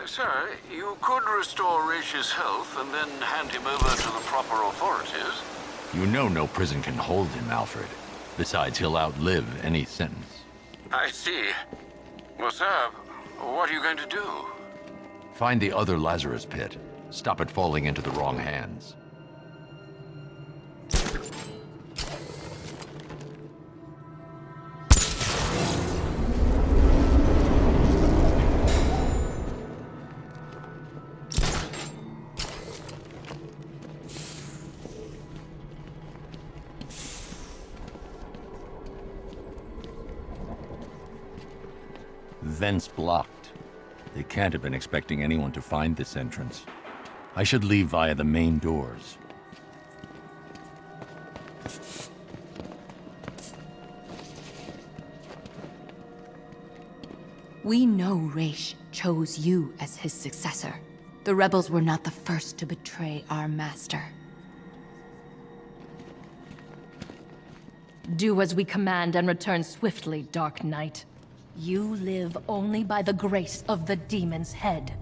Sir, you could restore Raish's health and then hand him over to the proper authorities. You know no prison can hold him, Alfred. Besides, he'll outlive any sentence. I see. Well, sir, what are you going to do? Find the other Lazarus pit. Stop it falling into the wrong hands. Vents blocked. They can't have been expecting anyone to find this entrance. I should leave via the main doors. We know Raish chose you as his successor. The rebels were not the first to betray our master. Do as we command and return swiftly, Dark Knight. You live only by the grace of the demon's head.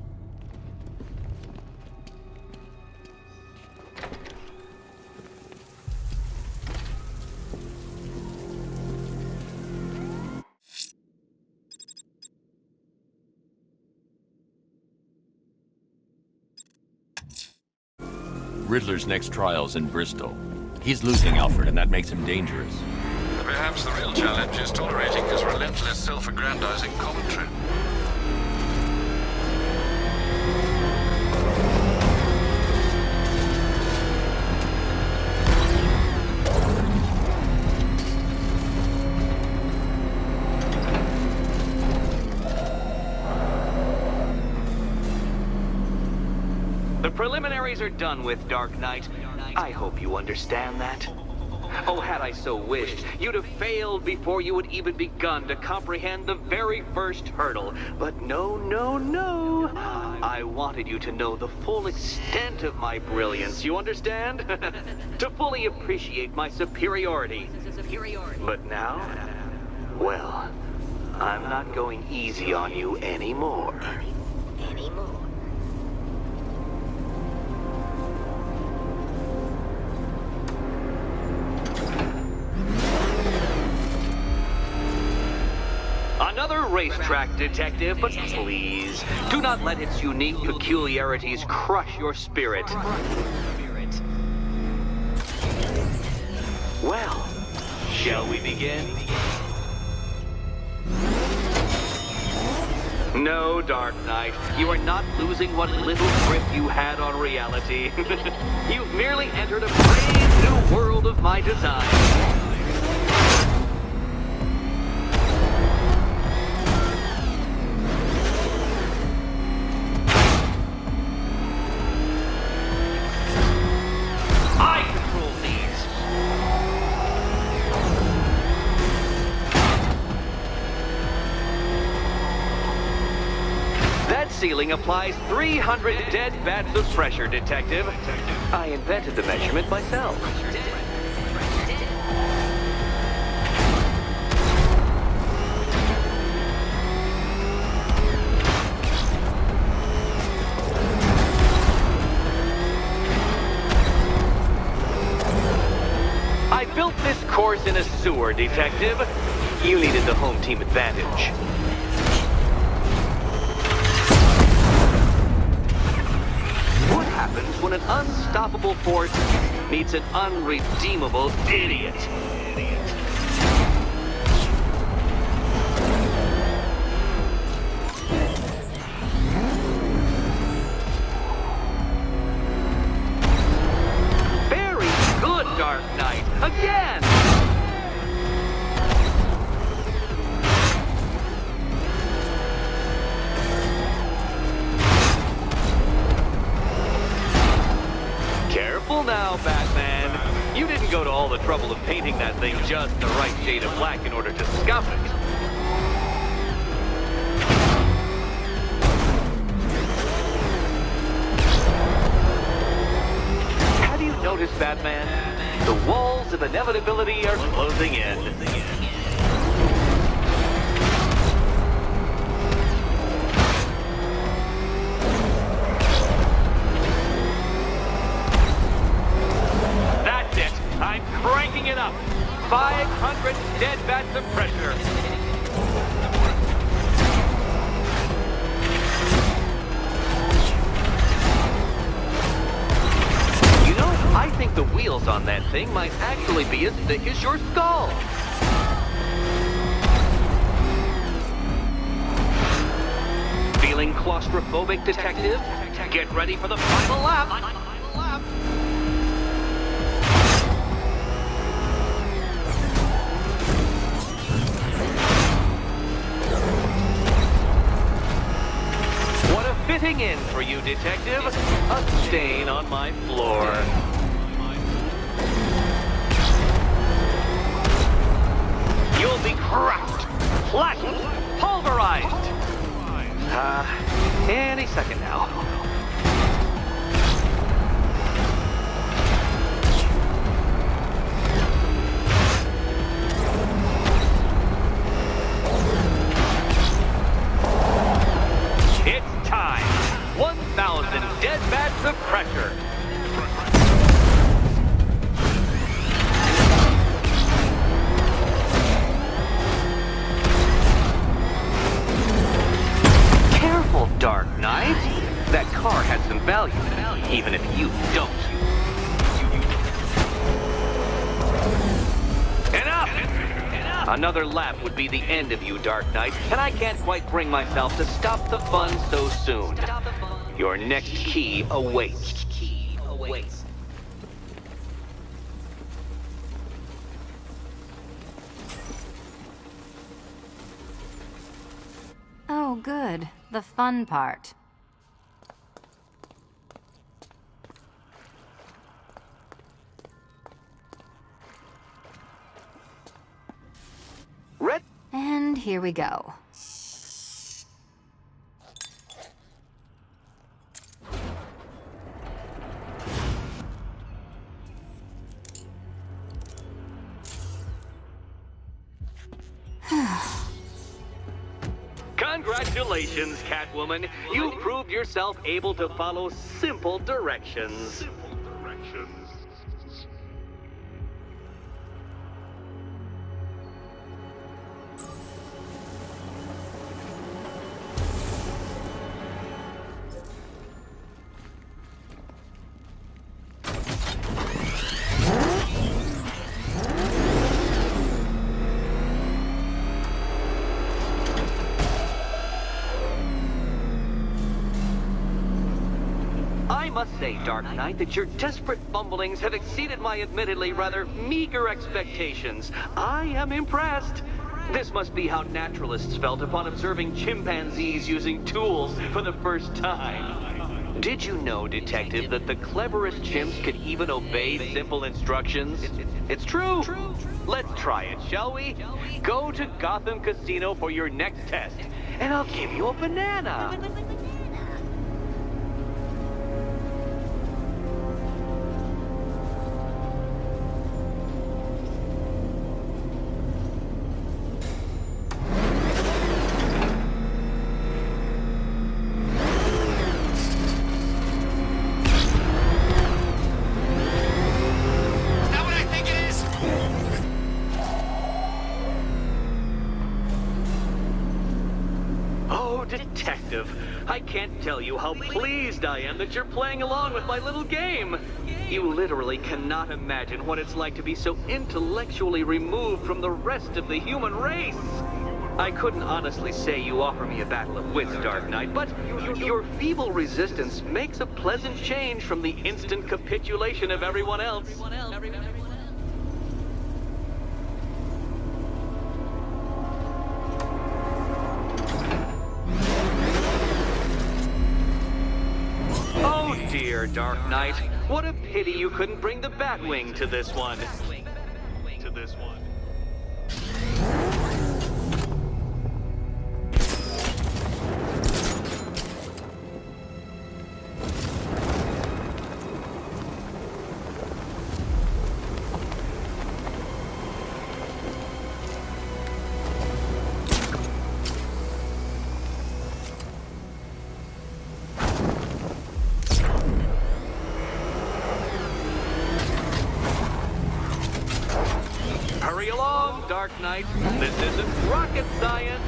Riddler's next trial's in Bristol. He's losing Alfred, and that makes him dangerous. Perhaps the real challenge is tolerating his relentless self-aggrandizing commentary. The preliminaries are done with, Dark Knight. I hope you understand that. Oh, had I so wished, you'd have failed before you had even begun to comprehend the very first hurdle. But no, no, no. I wanted you to know the full extent of my brilliance, you understand? To fully appreciate my superiority. But now, well, I'm not going easy on you anymore. Another racetrack detective, but please, do not let its unique peculiarities crush your spirit. Well, shall we begin? No, Dark Knight, you are not losing what little grip you had on reality. You've merely entered a brave new world of my design. Ceiling applies 300 dead bats of pressure, Detective. I invented the measurement myself. I built this course in a sewer, Detective. You needed the home team advantage. What happens when an unstoppable force meets an unredeemable idiot? Very good, Dark Knight. Again! Careful now, Batman. You didn't go to all the trouble of painting that thing just the right shade of black in order to scuff it. Have you noticed, Batman? The walls of inevitability are closing in. dead bat suppressor. You know, I think the wheels on that thing might actually be as thick as your skull. Feeling claustrophobic, detective? Get ready for the final lap. What a fitting end for you, detective. A stain on my floor. You'll be crushed, flattened, pulverized. Any second now. It's time. 1,000 dead bats of pressure. Careful, Dark Knight. That car has some value, even if you don't. Enough! Another lap would be the end of you, Dark Knight, and I can't quite bring myself to stop the fun so soon. Your next key awaits. Oh, good. The fun part. Red. And here we go. Congratulations, Catwoman. You proved yourself able to follow simple directions. I must say, Dark Knight, that your desperate fumblings have exceeded my admittedly rather meager expectations. I am impressed. This must be how naturalists felt upon observing chimpanzees using tools for the first time. Did you know, Detective, that the cleverest chimps could even obey simple instructions? It's true. Let's try it, shall we? Go to Gotham Casino for your next test, and I'll give you a banana. Detective, I can't tell you how pleased I am that you're playing along with my little game. You literally cannot imagine what it's like to be so intellectually removed from the rest of the human race. I couldn't honestly say you offer me a battle of wits, Dark Knight, but your feeble resistance makes a pleasant change from the instant capitulation of everyone else. Dear Dark Knight, what a pity you couldn't bring the Batwing to this one. Dark Knight. This isn't rocket science.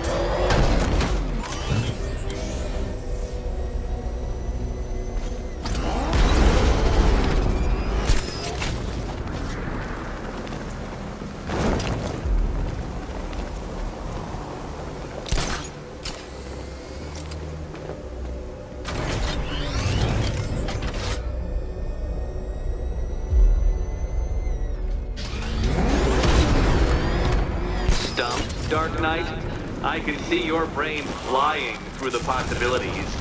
Dark Knight, I can see your brain flying through the possibilities.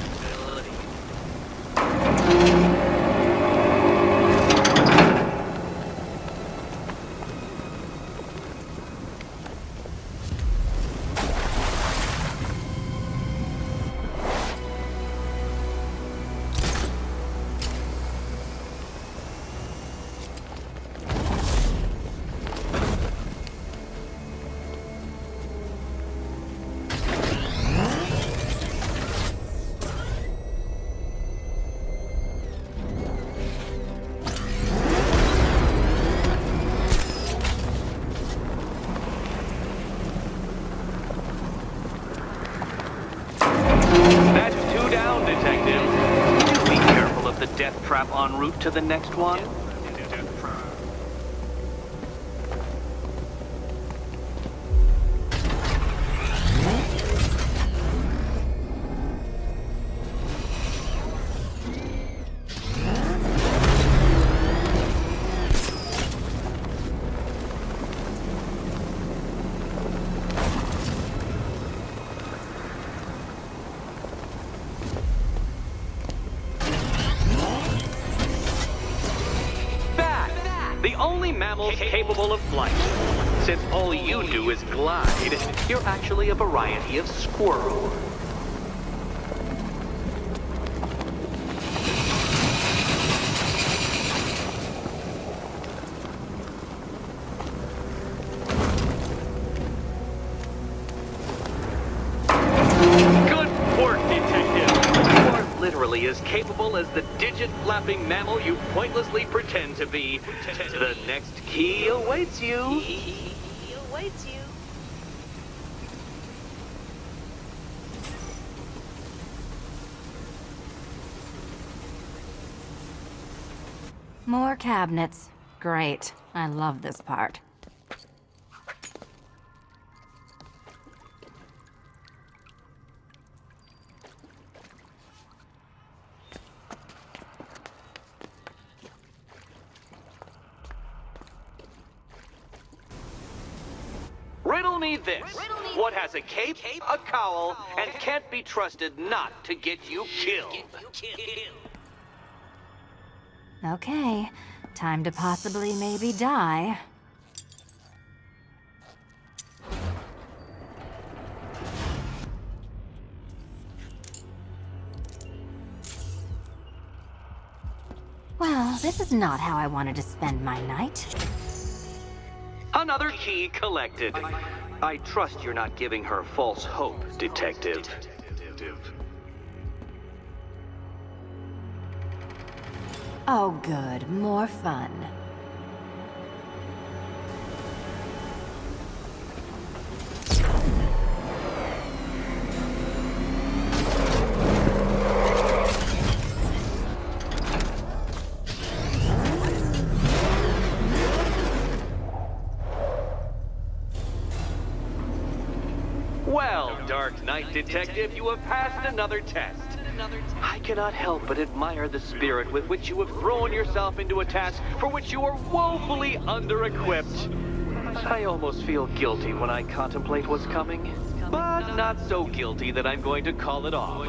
Death trap en route to the next one? The only mammal capable of flight. Since all you do is glide, you're actually a variety of squirrel. Good work, Detective. You are literally as capable as the digit-flapping mammal you pointlessly pretend to be. The next key awaits you. More cabinets. Great. I love this part. Riddle me this. What has a cape, a cowl, and can't be trusted not to get you killed? Okay. Time to possibly maybe die. Well, this is not how I wanted to spend my night. Another key collected. I trust you're not giving her false hope, Detective. Oh, good. More fun. Well, Dark Knight Detective, you have passed another test. I cannot help but admire the spirit with which you have thrown yourself into a task for which you are woefully under-equipped. I almost feel guilty when I contemplate what's coming, but not so guilty that I'm going to call it off.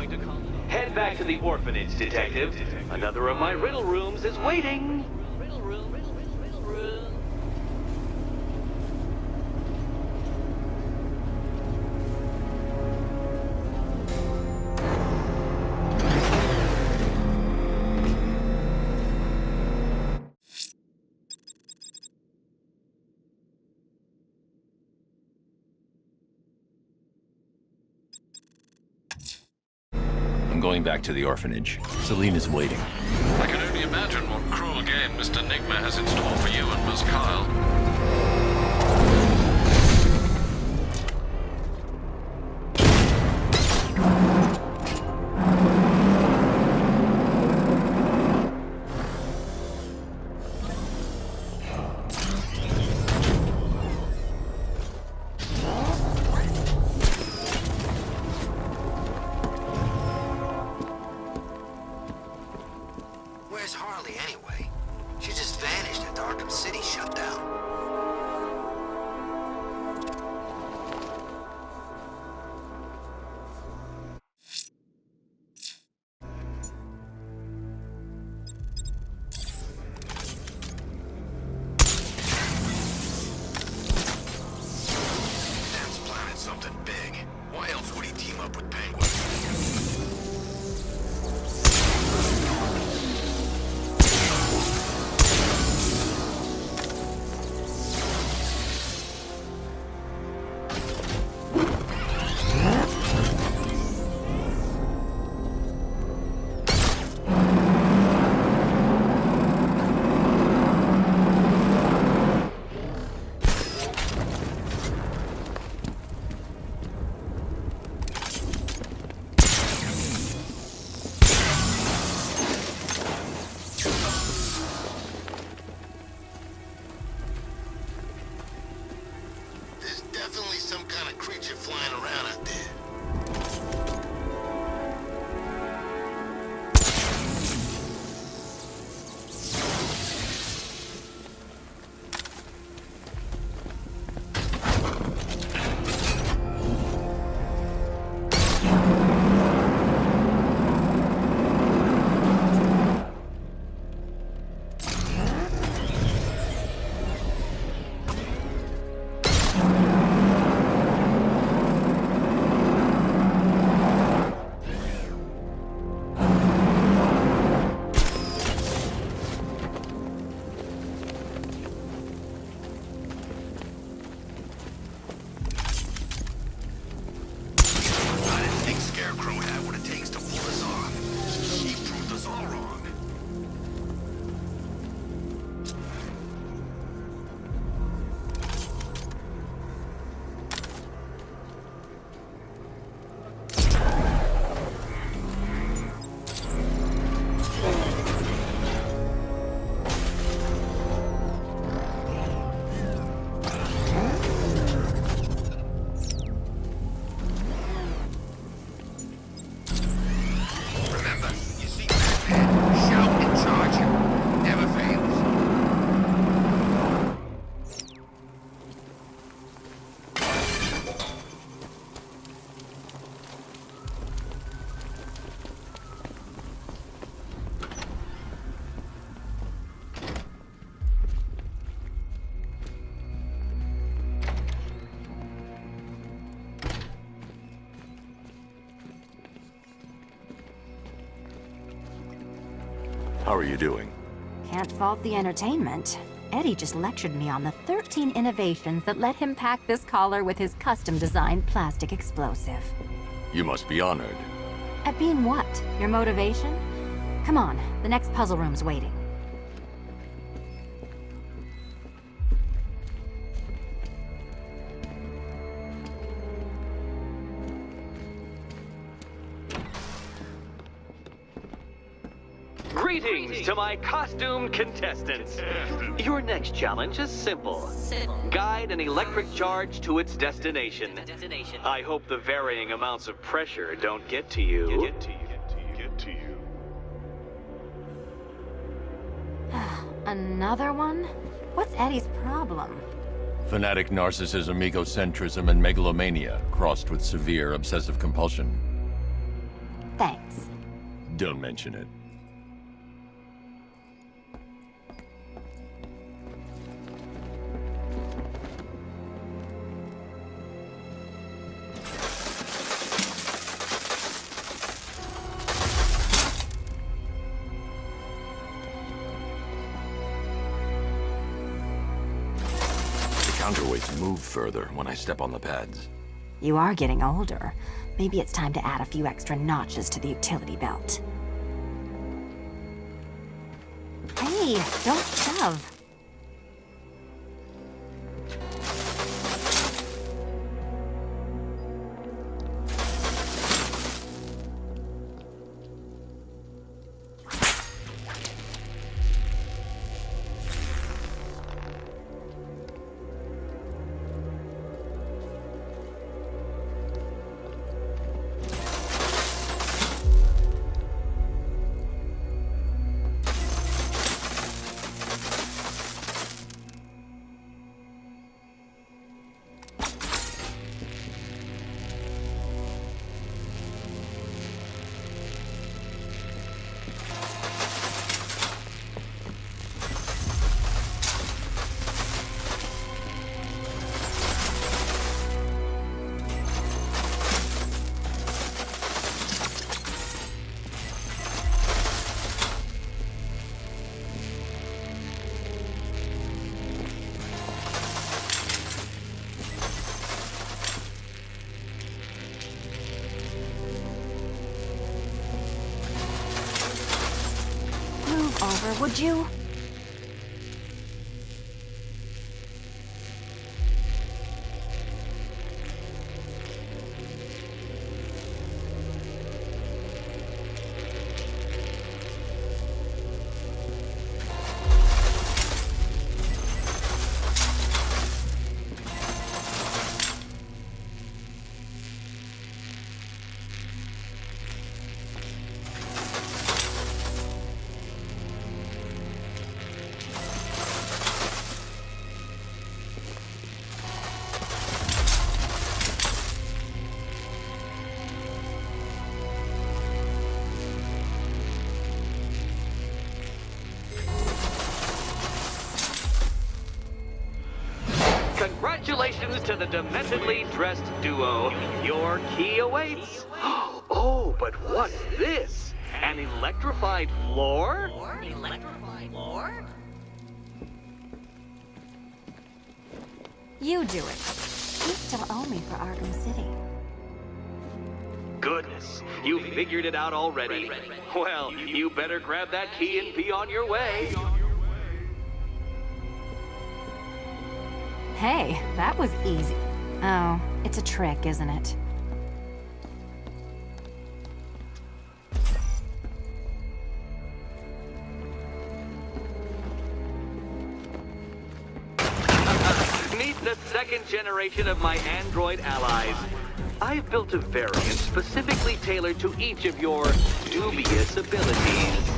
Head back to the orphanage, Detective. Another of my riddle rooms is waiting. I'm going back to the orphanage. Celine is waiting. I can only imagine what cruel game Mr. Nigma has in store for you and Miss Kyle. How are you doing? Can't fault the entertainment. Eddie just lectured me on the 13 innovations that let him pack this collar with his custom-designed plastic explosive. You must be honored. At being what? Your motivation? Come on, the next puzzle room's waiting. Greetings to my costumed contestants. Your next challenge is simple. Guide an electric charge to its destination. I hope the varying amounts of pressure don't get to you. Another one? What's Eddie's problem? Fanatic narcissism, egocentrism, and megalomania, crossed with severe obsessive compulsion. Thanks. Don't mention it. Counterweights move further when I step on the pads. You are getting older. Maybe it's time to add a few extra notches to the utility belt. Hey, don't shove. Over, would you? Congratulations to the dementedly dressed duo. Your key awaits. Oh, but what's this? An electrified floor? You do it. You still owe me for Arkham City. Goodness, you figured it out already. Well, you better grab that key and be on your way. Hey, that was easy. Oh, it's a trick, isn't it? Meet the second generation of my android allies. I've built a variant specifically tailored to each of your dubious abilities.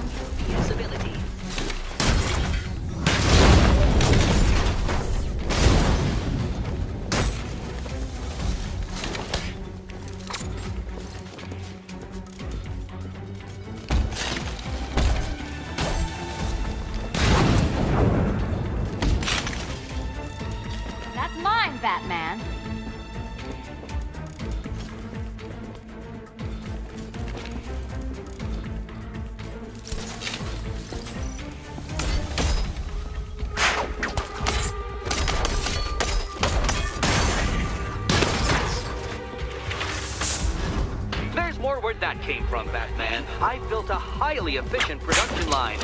That's mine, Batman. that came from, Batman. I built a highly efficient production line.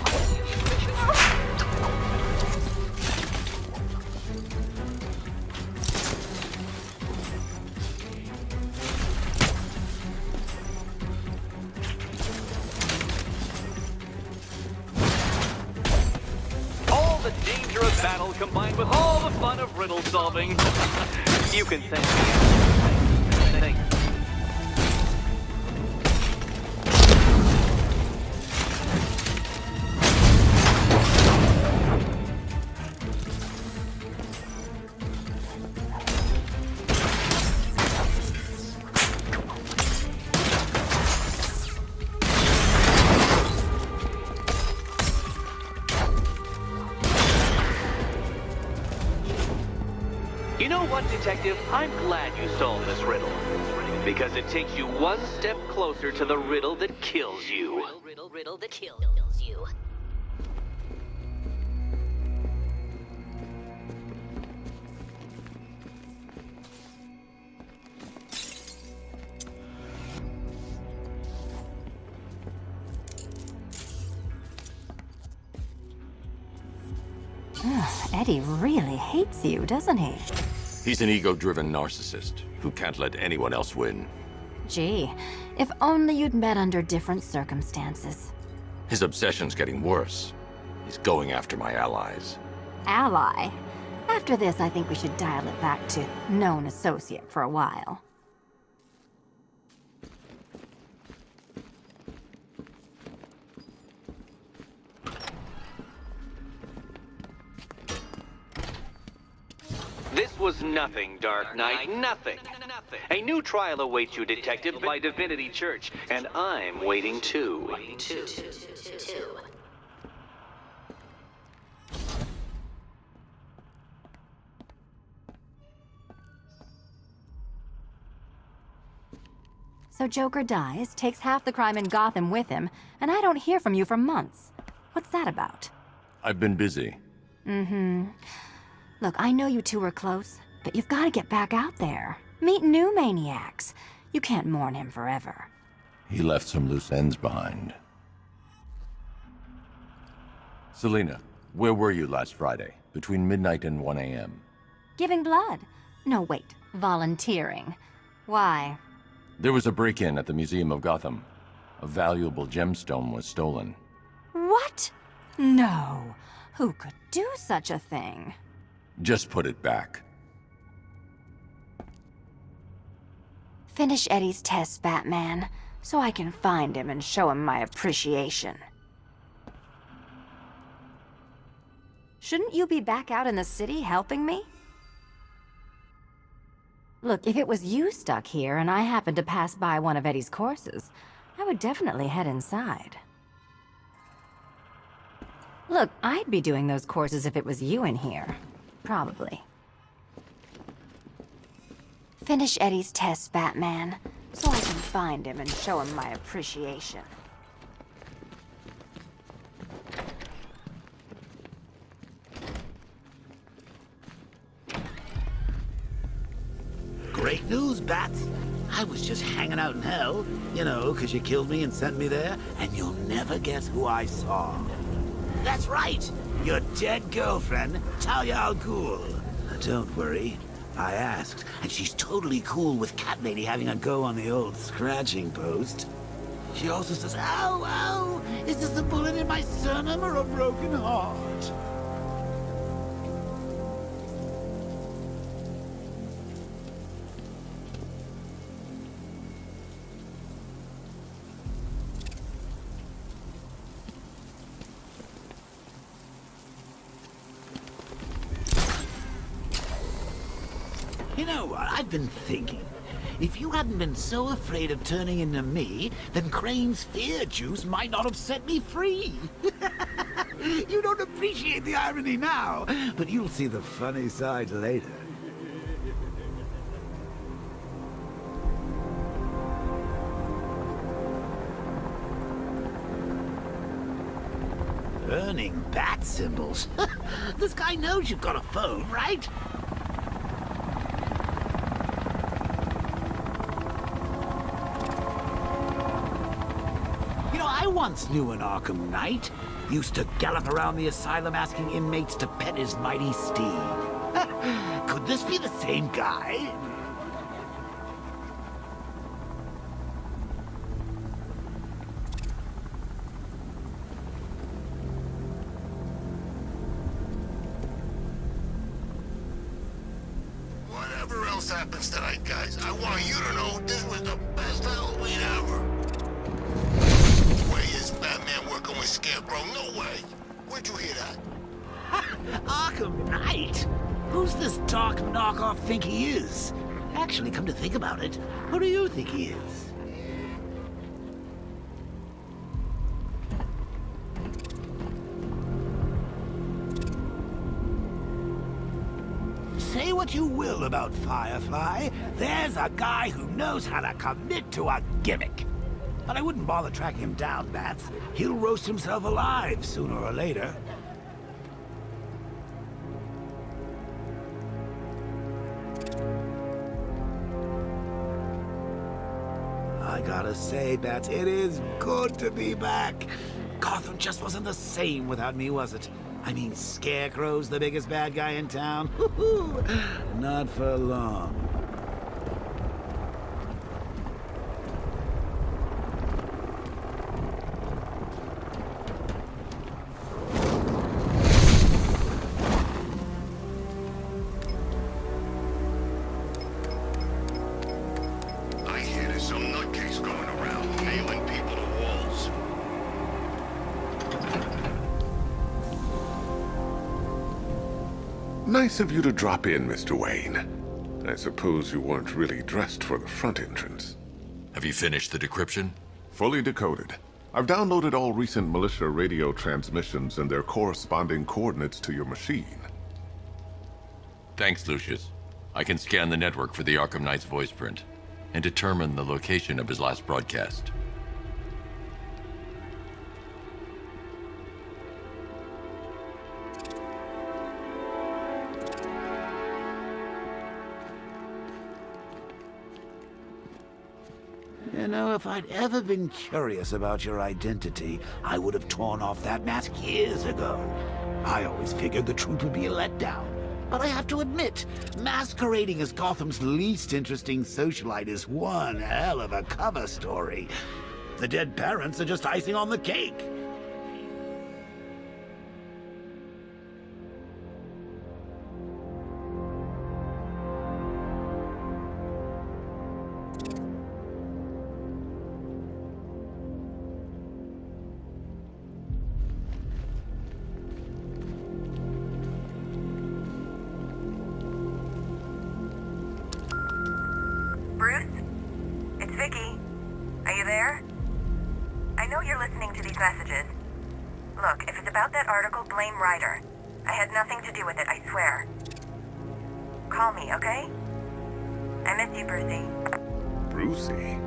All the danger of battle combined with all the fun of riddle solving. You can thank me. Thank you. You know what, Detective? I'm glad you solved this riddle. Because it takes you one step closer to the riddle that kills you. Riddle that kills you. Eddie really hates you, doesn't he? He's an ego-driven narcissist who can't let anyone else win. Gee, if only you'd met under different circumstances. His obsession's getting worse. He's going after my allies. Ally? After this, I think we should dial it back to known associate for a while. This was nothing, Dark Knight, nothing. A new trial awaits you, Detective, by Divinity Church, and I'm waiting too. So Joker dies, takes half the crime in Gotham with him, and I don't hear from you for months. What's that about? I've been busy. Look, I know you two were close, but you've got to get back out there. Meet new maniacs. You can't mourn him forever. He left some loose ends behind. Selina, where were you last Friday, between midnight and 1 a.m.? Giving blood. No, wait. Volunteering. Why? There was a break-in at the Museum of Gotham. A valuable gemstone was stolen. What? No. Who could do such a thing? Just put it back. Finish Eddie's tests, Batman, so I can find him and show him my appreciation. Shouldn't you be back out in the city helping me? Look, if it was you stuck here and I happened to pass by one of Eddie's courses, I would definitely head inside. Look, I'd be doing those courses if it was you in here. Probably. Finish Eddie's tests, Batman, so I can find him and show him my appreciation. Great news, Bats. I was just hanging out in hell, you know, because you killed me and sent me there, and you'll never guess who I saw. That's right, your dead girlfriend, Talia al Ghul. Don't worry, I asked, and she's totally cool with Cat Lady having a go on the old scratching post. She also says, ow, ow, is this a bullet in my sternum or a broken heart? You know what, I've been thinking. If you hadn't been so afraid of turning into me, then Crane's fear juice might not have set me free. You don't appreciate the irony now, but you'll see the funny side later. Earning bat symbols? This guy knows you've got a phone, right? once knew an Arkham Knight. Used to gallop around the asylum asking inmates to pet his mighty steed. Could this be the same guy? Whatever else happens tonight, guys, I want you to know this was the best Halloween ever. Way is Batman working with Scarecrow? No way. Where'd you hear that? Arkham Knight? Who's this dark knockoff think he is? Actually, come to think about it, who do you think he is? Say what you will about Firefly, there's a guy who knows how to commit to a gimmick. But I wouldn't bother tracking him down, Bats. He'll roast himself alive sooner or later. I gotta say, Bats, it is good to be back. Gotham just wasn't the same without me, was it? I mean, Scarecrow's the biggest bad guy in town. Not for long. I hear there's some nutcase going around, nailing people to walls. Nice of you to drop in, Mr. Wayne. I suppose you weren't really dressed for the front entrance. Have you finished the decryption? Fully decoded. I've downloaded all recent militia radio transmissions and their corresponding coordinates to your machine. Thanks, Lucius. I can scan the network for the Arkham Knight's voice print and determine the location of his last broadcast. You know, if I'd ever been curious about your identity, I would have torn off that mask years ago. I always figured the truth would be a letdown. But I have to admit, masquerading as Gotham's least interesting socialite is one hell of a cover story. The dead parents are just icing on the cake. Bruce? It's Vicky. Are you there? I know you're listening to these messages. Look, if it's about that article, blame Ryder. I had nothing to do with it, I swear. Call me, okay? I miss you, Brucey. Brucey?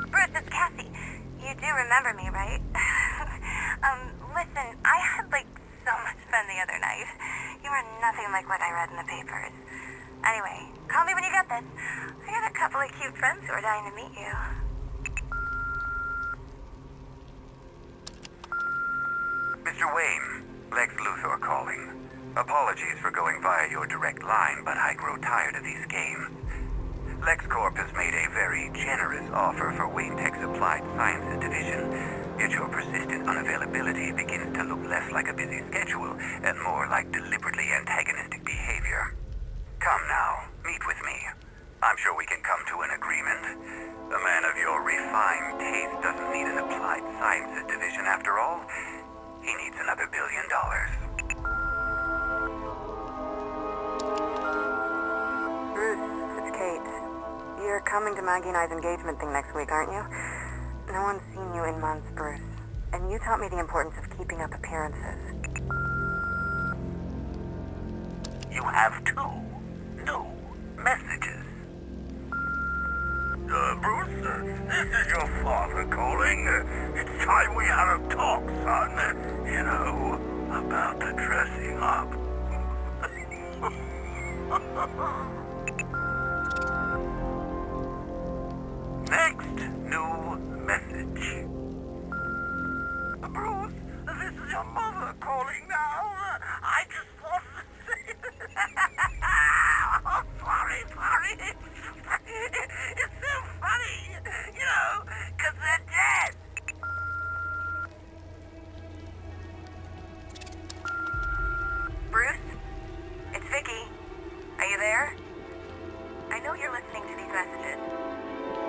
Bruce, it's Cassie. You do remember me, right? Listen, I had, so much fun the other night. You were nothing like what I read in the papers. Anyway, call me when you get this. I got a couple of cute friends who are dying to meet you. Mr. Wayne, Lex Luthor calling. Apologies for going via your direct line, but I grow tired of these games. LexCorp has made a very generous offer for Wayne Tech's Applied Sciences Division, yet your persistent unavailability begins to look less like a busy schedule and more like deliberately antagonistic behavior. Come now, meet with me. I'm sure we can come to an agreement. A man of your refined taste doesn't need an Applied Sciences Division after all. He needs another $1 billion. Bruce, it's Kate. You're coming to Maggie and I's engagement thing next week, aren't you? No one's seen you in months, Bruce. And you taught me the importance of keeping up appearances. You have two new messages. Bruce, this is your father calling. It's time we had a talk, son. You know, about the dressing up. Next, new message. Bruce, this is your mother calling now. I just wanted to say... Oh, sorry. It's so funny, you know, 'cause they're dead. Bruce? It's Vicky. Are you there? I know you're listening to these messages.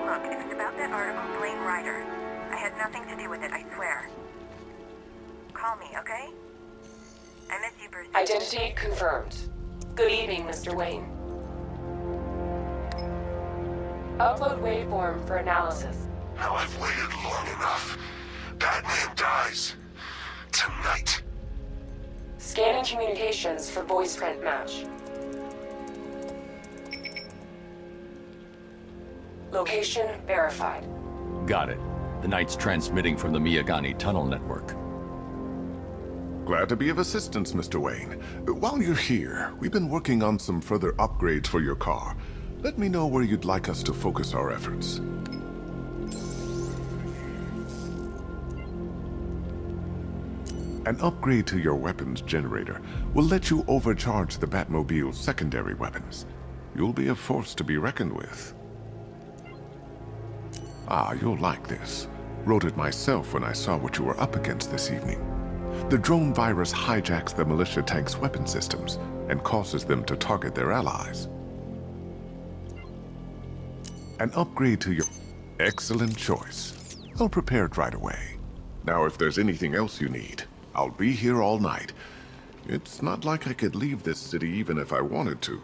Look, if it's about that article, blame Ryder. I had nothing to do with it, I swear. Call me, okay? I miss you, Bruce. Identity confirmed. Good evening, Mr. Wayne. Upload waveform for analysis. Now I've waited long enough. Batman dies. Tonight. Scanning communications for voice print match. Location verified. Got it. The Knight's transmitting from the Miyagani tunnel network. Glad to be of assistance, Mr. Wayne. While you're here, we've been working on some further upgrades for your car. Let me know where you'd like us to focus our efforts. An upgrade to your weapons generator will let you overcharge the Batmobile's secondary weapons. You'll be a force to be reckoned with. Ah, you'll like this. Wrote it myself when I saw what you were up against this evening. The drone virus hijacks the militia tank's weapon systems and causes them to target their allies. An upgrade to your... Excellent choice. I'll prepare it right away. Now, if there's anything else you need, I'll be here all night. It's not like I could leave this city even if I wanted to.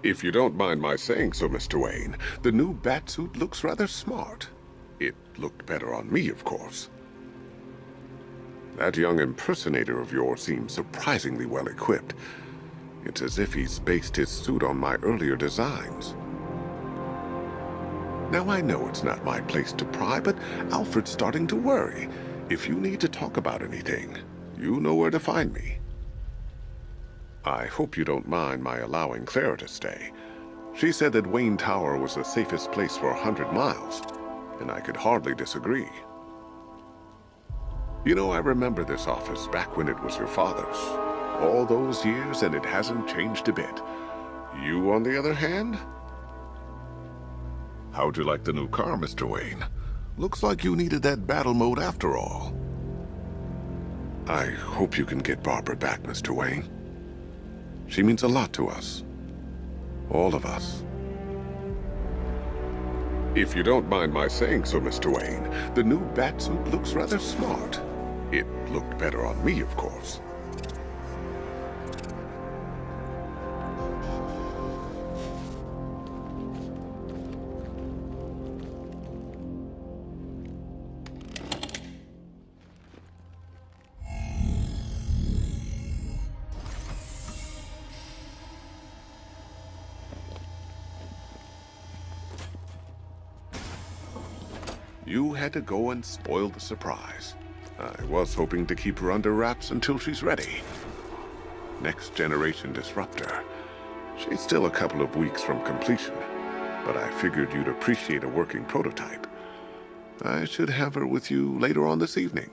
If you don't mind my saying so, Mr. Wayne, the new Batsuit looks rather smart. It looked better on me, of course. That young impersonator of yours seems surprisingly well equipped. It's as if he's based his suit on my earlier designs. Now I know it's not my place to pry, but Alfred's starting to worry. If you need to talk about anything, you know where to find me. I hope you don't mind my allowing Clara to stay. She said that Wayne Tower was the safest place for 100 miles, and I could hardly disagree. You know, I remember this office back when it was your father's. All those years, and it hasn't changed a bit. You, on the other hand? How'd you like the new car, Mr. Wayne? Looks like you needed that battle mode after all. I hope you can get Barbara back, Mr. Wayne. She means a lot to us. All of us. If you don't mind my saying so, Mr. Wayne, the new Batsuit looks rather smart. It looked better on me, of course. You had to go and spoil the surprise. I was hoping to keep her under wraps until she's ready. Next generation disruptor. She's still a couple of weeks from completion, but I figured you'd appreciate a working prototype. I should have her with you later on this evening.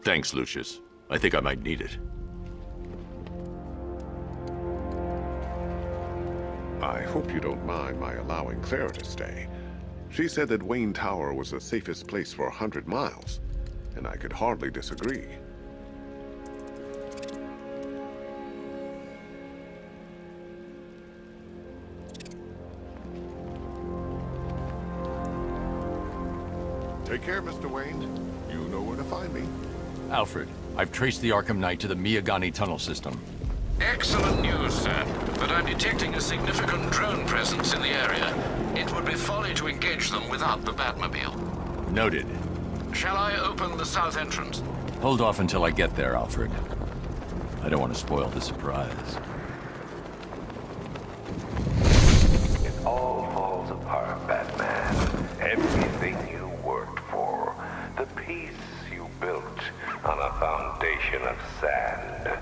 Thanks, Lucius. I think I might need it. I hope you don't mind my allowing Clara to stay. She said that Wayne Tower was the safest place for 100 miles, and I could hardly disagree. Take care, Mr. Wayne. You know where to find me. Alfred, I've traced the Arkham Knight to the Miyagani tunnel system. Excellent news, sir. But I'm detecting a significant drone presence in the area. It would be folly to engage them without the Batmobile. Noted. Shall I open the south entrance? Hold off until I get there, Alfred. I don't want to spoil the surprise. It all falls apart, Batman. Everything you worked for. The peace you built on a foundation of sand.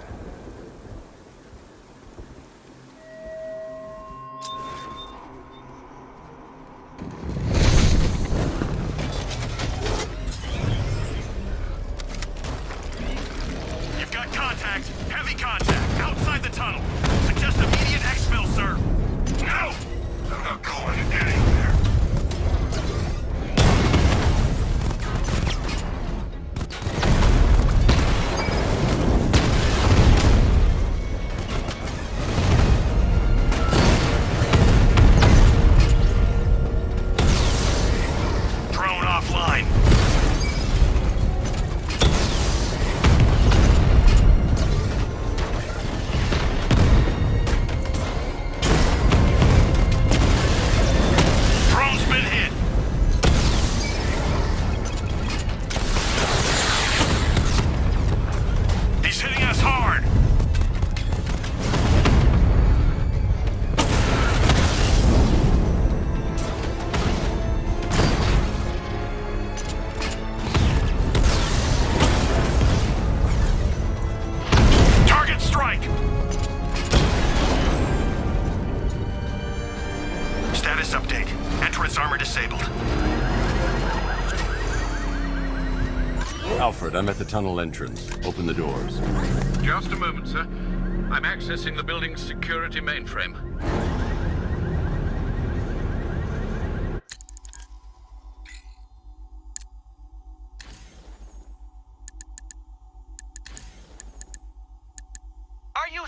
Sheriff's armor disabled. Alfred, I'm at the tunnel entrance. Open the doors. Just a moment, sir. I'm accessing the building's security mainframe. Are you...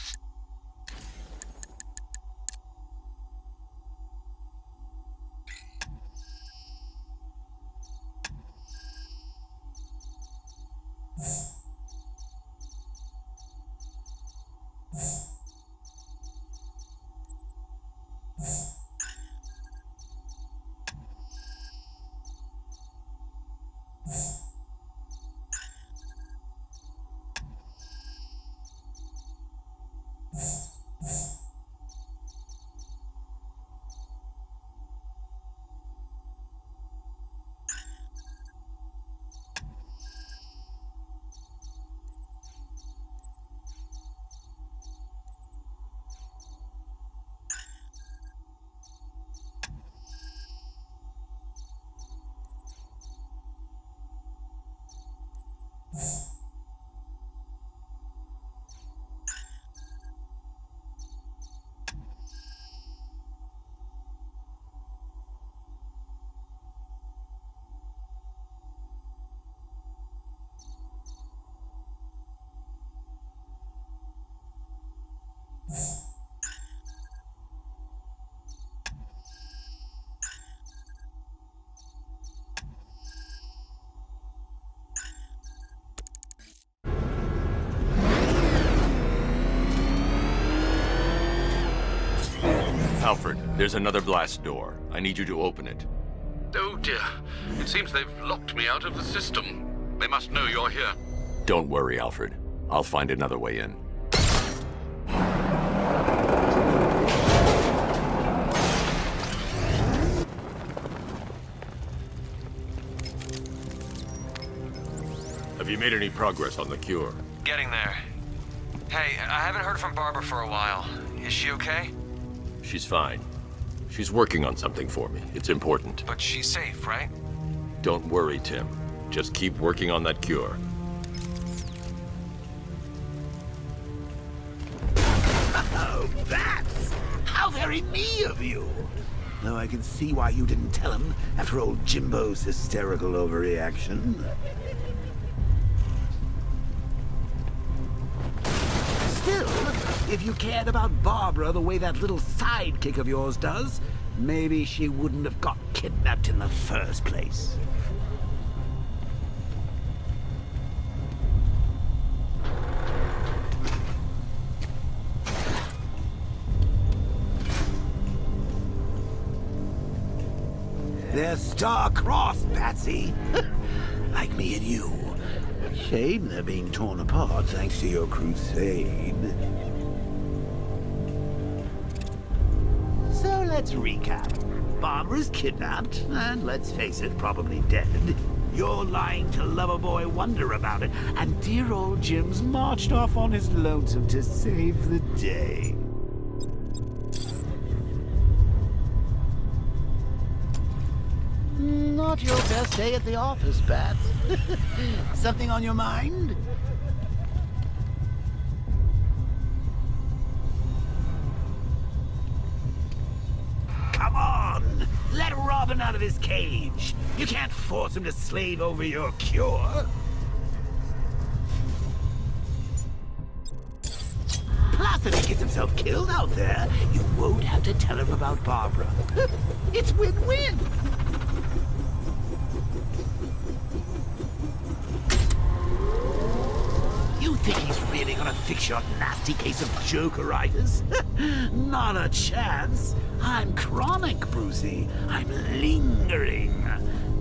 Alfred, there's another blast door. I need you to open it. Oh dear. It seems they've locked me out of the system. They must know you're here. Don't worry, Alfred. I'll find another way in. Have you made any progress on the cure? Getting there. Hey, I haven't heard from Barbara for a while. Is she okay? She's fine. She's working on something for me. It's important. But she's safe, right? Don't worry, Tim. Just keep working on that cure. Oh, bats! How very me of you! Though I can see why you didn't tell him after old Jimbo's hysterical overreaction. Still, if you cared about Barbara the way that little sidekick of yours does, maybe she wouldn't have got kidnapped in the first place. They're star-crossed, Patsy. Like me and you. Shame they're being torn apart thanks to your crusade. So let's recap. Barbara's kidnapped, and let's face it, probably dead. You're lying to Loverboy Wonder about it, and dear old Jim's marched off on his lonesome to save the day. Not your best day at the office, Bats. Something on your mind? Come on! Let Robin out of his cage! You can't force him to slave over your cure! Plus, if he gets himself killed out there, you won't have to tell him about Barbara. It's win-win! You think he's really gonna fix your nasty case of Jokeritis? Not a chance. I'm chronic, Brucey. I'm lingering.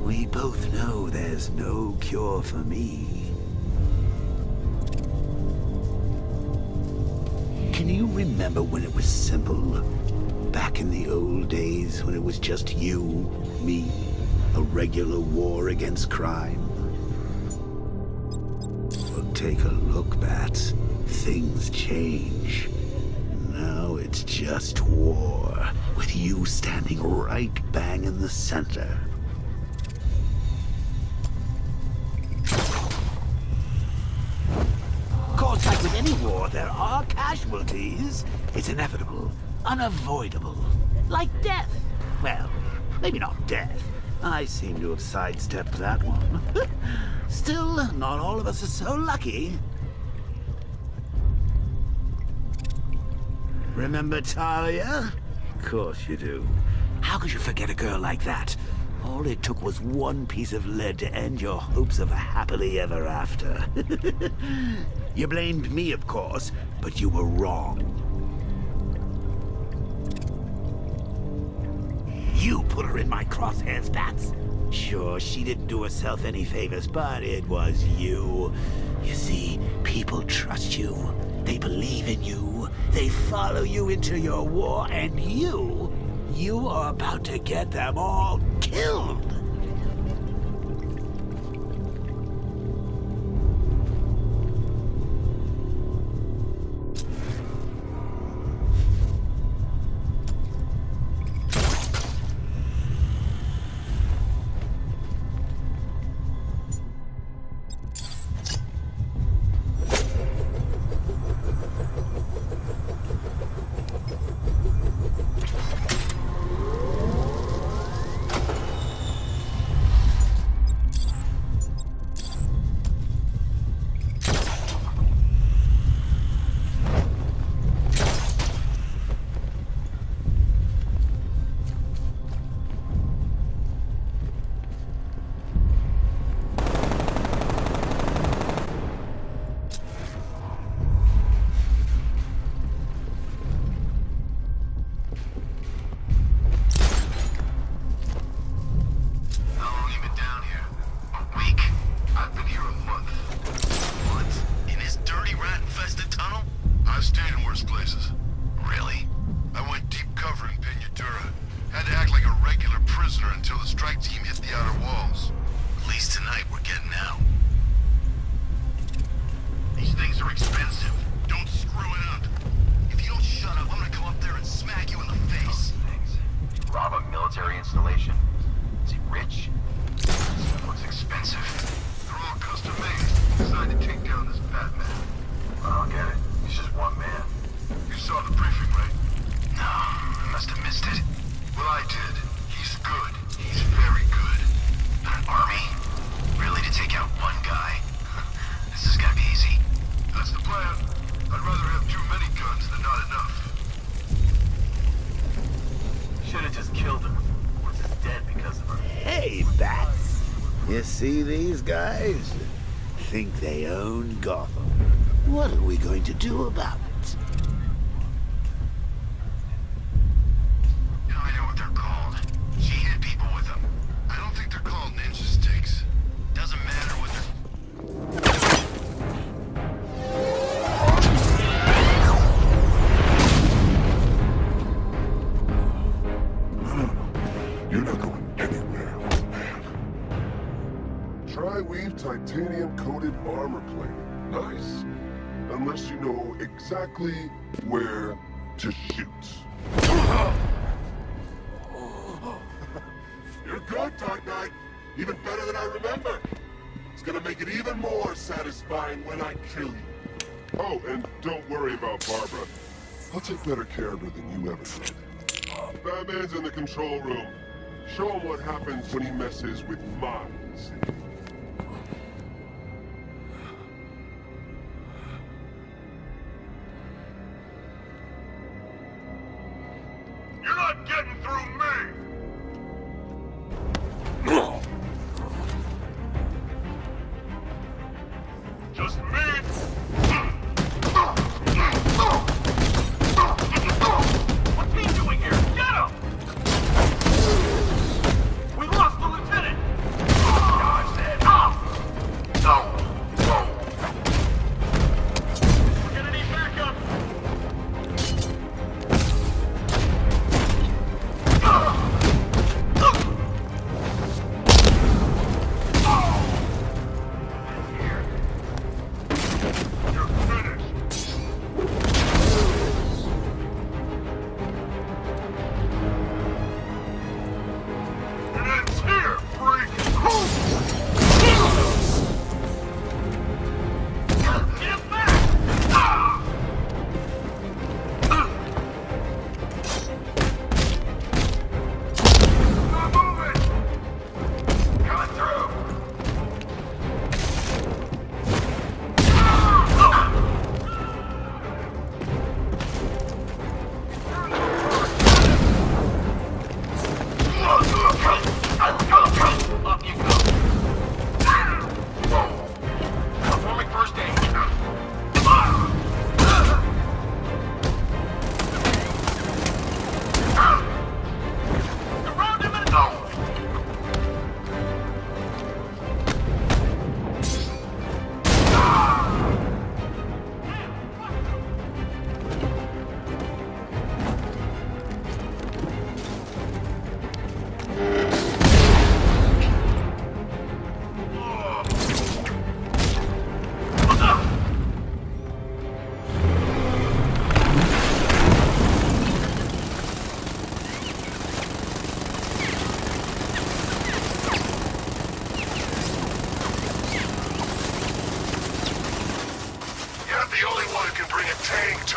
We both know there's no cure for me. Can you remember when it was simple? Back in the old days when it was just you, me, a regular war against crime? Well, take a look, Bats. Things change. Now it's just war. ever, with you standing right bang in the center. Of course, like with any war, there are casualties. It's inevitable, unavoidable. Like death. Well, maybe not death. I seem to have sidestepped that one. Still, not all of us are so lucky. Remember Talia? Of course you do. How could you forget a girl like that? All it took was one piece of lead to end your hopes of a happily ever after. You blamed me, of course, but you were wrong. You put her in my crosshairs, Bats. Sure, she didn't do herself any favors, but it was you. You see, people trust you. They believe in you. They follow you into your war, and you are about to get them all killed. See these guys? Think they own Gotham. What are we going to do about it? I know what they're called. She hit people with them. I don't think they're called ninja sticks. Doesn't matter what No. You're not going anywhere, old man. Tri-weave titanium-coated armor plate. Nice. Unless you know exactly where to shoot. You're good, Dark Knight. Even better than I remember. It's gonna make it even more satisfying when I kill you. Oh, and don't worry about Barbara. I'll take better care of her than you ever did. Batman's in the control room. Show him what happens when he messes with minds. You're not getting through me! Just me! What's he doing here? Get him! We lost the lieutenant! Dodge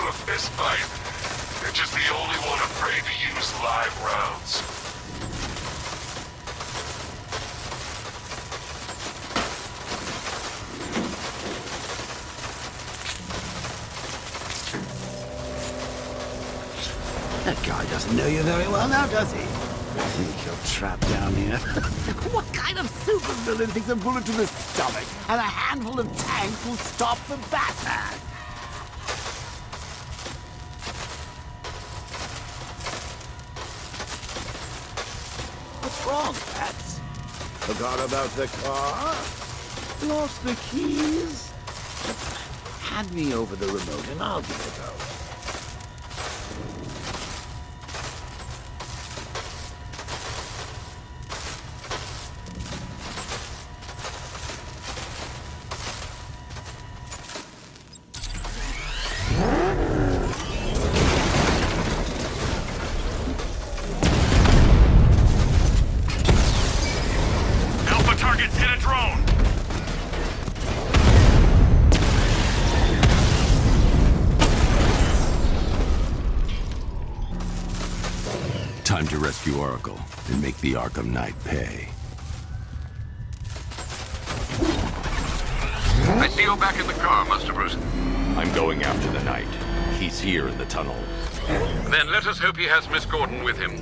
a fist fight. You're just the only one afraid to use live rounds. That guy doesn't know you very well now, does he? I think you're trapped down here. What kind of supervillain thinks a bullet to the stomach and a handful of tanks will stop the Batman? What's wrong, Bats? Forgot about the car? Lost the keys? Hand me over the remote and I'll give it a go. Time to rescue Oracle and make the Arkham Knight pay. I see you're back in the car, Master Bruce. I'm going after the Knight. He's here in the tunnel. Then let us hope he has Miss Gordon with him.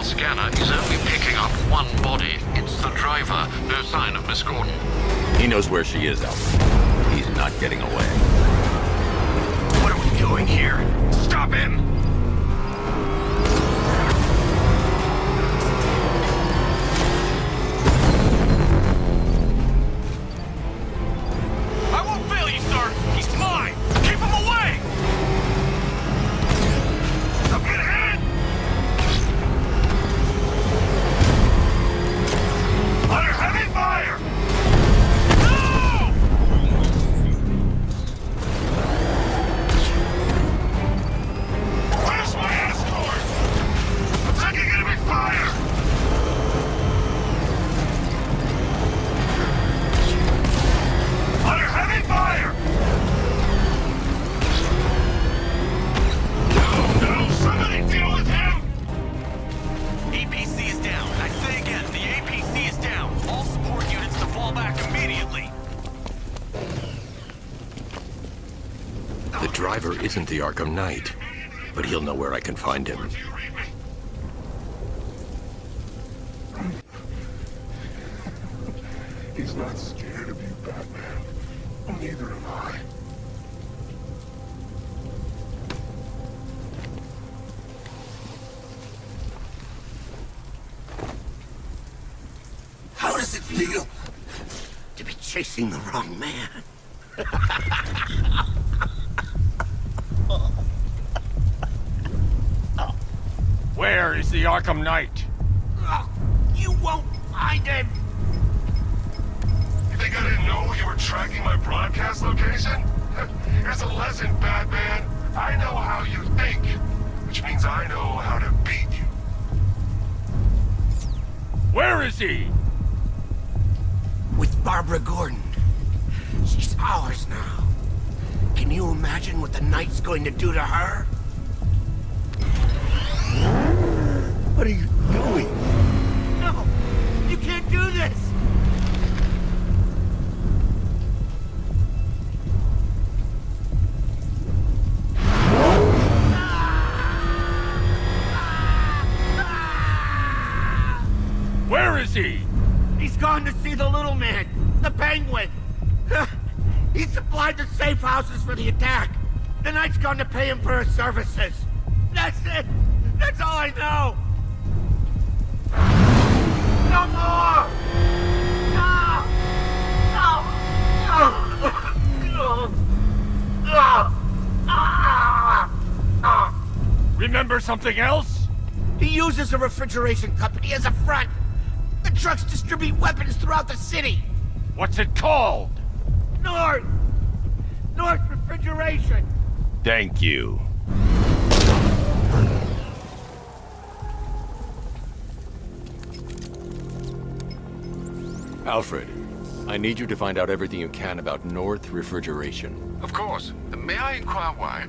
Scanner is only picking up one body. It's the driver. No sign of Miss Gordon. He knows where she is, Alfred. He's not getting away. What are we doing here? Stop him! I won't fail you, sir! He's mine! Keep him away! I'm getting hit! Under heavy fire! No! Where's my escort? I'm taking enemy fire! Under heavy fire! No, somebody deal with him! APC is down. I say again, the APC is down. All support units to fall back immediately. The driver isn't the Arkham Knight, but he'll know where I can find him. He's not scared of you, Batman. Neither am I. How does it feel to be chasing the wrong man? Where is the Arkham Knight? You won't find him! You think I didn't know you were tracking my broadcast location? Here's a lesson, Batman. I know how you think, which means I know how to beat you. Where is he? With Barbara Gordon. She's ours now. Can you imagine what the Knight's going to do to her? What are you doing? No! You can't do this! Where is he? He's gone to see the little man, the Penguin. He supplied the safe houses for the attack. The Knight's gone to pay him for his services. That's it. That's all I know. No more. Remember something else? He uses a refrigeration company as a front. The trucks distribute weapons throughout the city. What's it called? North Refrigeration. Thank you. Alfred, I need you to find out everything you can about North Refrigeration. Of course. May I inquire why?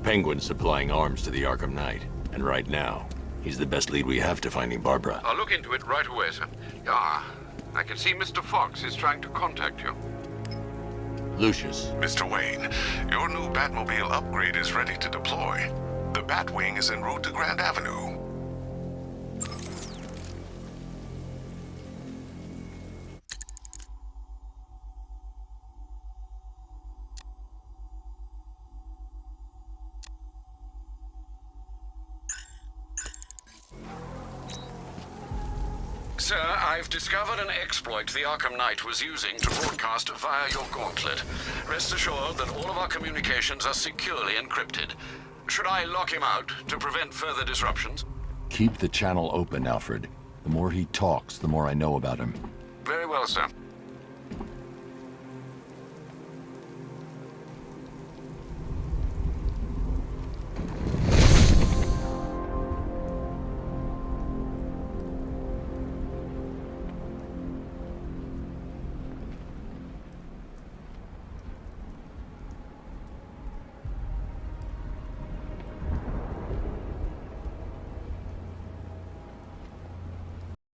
Penguin's supplying arms to the Arkham Knight, and right now, he's the best lead we have to finding Barbara. I'll look into it right away, sir. Ah, I can see Mr. Fox is trying to contact you. Lucius. Mr. Wayne, your new Batmobile upgrade is ready to deploy. The Batwing is en route to Grand Avenue. Sir, I've discovered an exploit the Arkham Knight was using to broadcast via your gauntlet. Rest assured that all of our communications are securely encrypted. Should I lock him out to prevent further disruptions? Keep the channel open, Alfred. The more he talks, the more I know about him. Very well, sir.